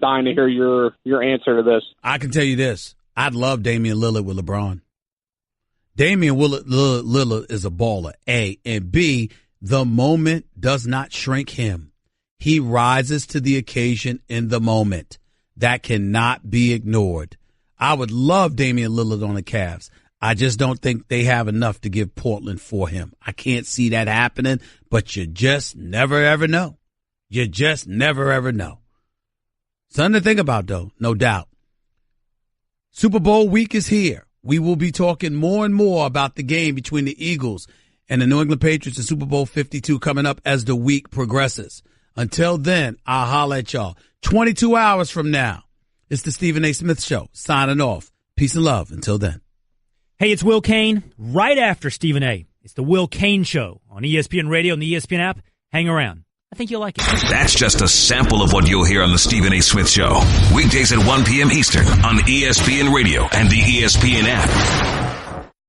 dying to hear your answer to this. I can tell you this. I'd love Damian Lillard with LeBron. Damian Lillard is a baller, A. And B, the moment does not shrink him. He rises to the occasion in the moment. That cannot be ignored. I would love Damian Lillard on the Cavs. I just don't think they have enough to give Portland for him. I can't see that happening, but you just never, ever know. You just never, ever know. Something to think about, though, no doubt. Super Bowl week is here. We will be talking more and more about the game between the Eagles and the New England Patriots in Super Bowl 52 coming up as the week progresses. Until then, I'll holler at y'all. 22 hours from now, it's the Stephen A. Smith Show. Signing off. Peace and love. Until then. Hey, it's Will Kane. Right after Stephen A. It's the Will Kane Show on ESPN Radio and the ESPN app. Hang around. I think you'll like it. That's just a sample of what you'll hear on the Stephen A. Smith Show. Weekdays at 1 p.m. Eastern on ESPN Radio and the ESPN app.